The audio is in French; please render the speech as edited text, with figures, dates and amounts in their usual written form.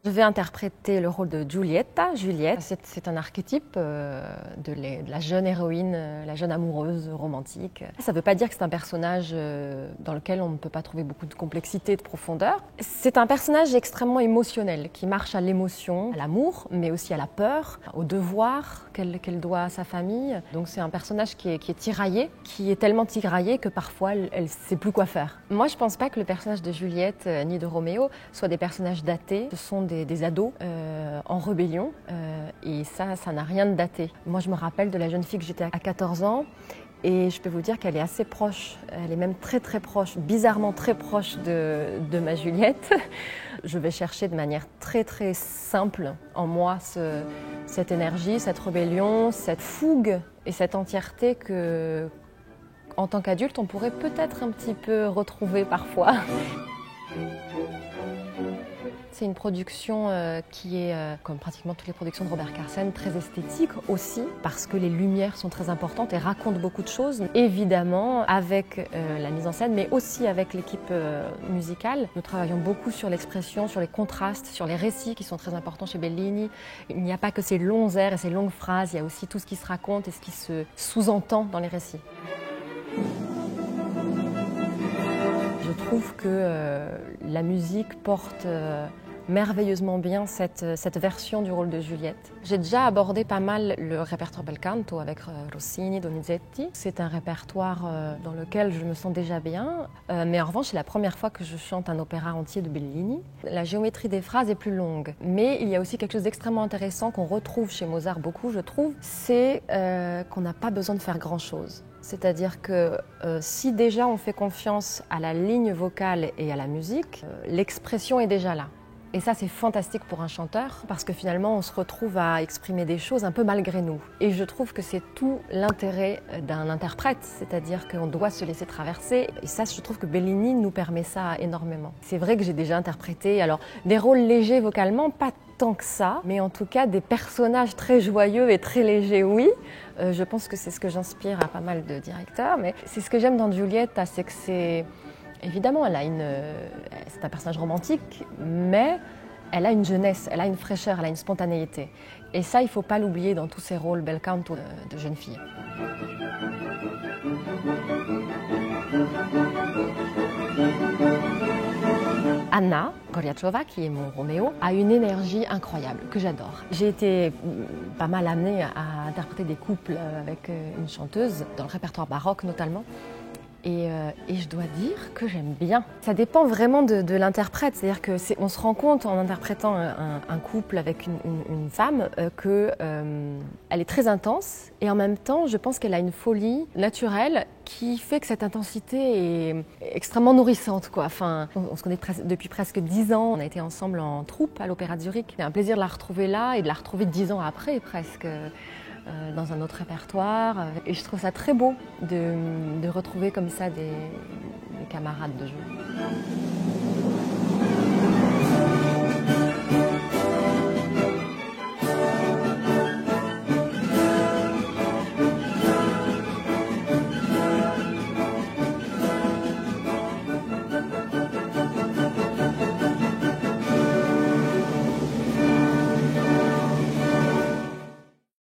Je vais interpréter le rôle de Giulietta. Juliette, c'est un archétype de la jeune héroïne, la jeune amoureuse romantique. Ça ne veut pas dire que c'est un personnage dans lequel on ne peut pas trouver beaucoup de complexité, de profondeur. C'est un personnage extrêmement émotionnel, qui marche à l'émotion, à l'amour, mais aussi à la peur, au devoir qu'elle doit à sa famille. Donc c'est un personnage qui est tiraillé, qui est tellement tiraillé que parfois elle ne sait plus quoi faire. Moi je ne pense pas que le personnage de Juliette ni de Roméo soient des personnages datés. Ce sont des ados en rébellion et ça n'a rien de daté. Moi je me rappelle de la jeune fille que j'étais à 14 ans et je peux vous dire qu'elle est assez proche, elle est même très très proche, bizarrement très proche de ma Juliette. Je vais chercher de manière très très simple en moi cette énergie, cette rébellion, cette fougue et cette entièreté que, en tant qu'adulte, on pourrait peut-être un petit peu retrouver parfois. C'est une production qui est, comme pratiquement toutes les productions de Robert Carsen, très esthétique aussi, parce que les lumières sont très importantes et racontent beaucoup de choses. Évidemment, avec la mise en scène, mais aussi avec l'équipe musicale. Nous travaillons beaucoup sur l'expression, sur les contrastes, sur les récits qui sont très importants chez Bellini. Il n'y a pas que ces longs airs et ces longues phrases, il y a aussi tout ce qui se raconte et ce qui se sous-entend dans les récits. Je trouve que la musique porte merveilleusement bien cette version du rôle de Juliette. J'ai déjà abordé pas mal le répertoire bel canto avec Rossini, Donizetti. C'est un répertoire dans lequel je me sens déjà bien, mais en revanche c'est la première fois que je chante un opéra entier de Bellini. La géométrie des phrases est plus longue, mais il y a aussi quelque chose d'extrêmement intéressant qu'on retrouve chez Mozart beaucoup, je trouve, c'est qu'on n'a pas besoin de faire grand-chose. C'est-à-dire que si déjà on fait confiance à la ligne vocale et à la musique, l'expression est déjà là. Et ça, c'est fantastique pour un chanteur, parce que finalement, on se retrouve à exprimer des choses un peu malgré nous. Et je trouve que c'est tout l'intérêt d'un interprète, c'est-à-dire qu'on doit se laisser traverser. Et ça, je trouve que Bellini nous permet ça énormément. C'est vrai que j'ai déjà interprété alors des rôles légers vocalement, pas tant que ça, mais en tout cas des personnages très joyeux et très légers, oui. Je pense que c'est ce que j'inspire à pas mal de directeurs, mais c'est ce que j'aime dans Giulietta, c'est que c'est... Évidemment, c'est un personnage romantique, mais elle a une jeunesse, elle a une fraîcheur, elle a une spontanéité. Et ça, il ne faut pas l'oublier dans tous ces rôles bel canto de jeunes filles. Anna Goriachova, qui est mon Roméo, a une énergie incroyable, que j'adore. J'ai été pas mal amenée à interpréter des couples avec une chanteuse, dans le répertoire baroque notamment. Et je dois dire que j'aime bien. Ça dépend vraiment de l'interprète, c'est-à-dire qu'on se rend compte en interprétant un couple avec une femme qu'elle est très intense et en même temps je pense qu'elle a une folie naturelle qui fait que cette intensité est extrêmement nourrissante, quoi. Enfin, on se connaît depuis presque 10 ans, on a été ensemble en troupe à l'Opéra de Zurich. C'est un plaisir de la retrouver là et de la retrouver 10 ans après presque. Dans un autre répertoire. Et je trouve ça très beau de retrouver comme ça des camarades de jeu.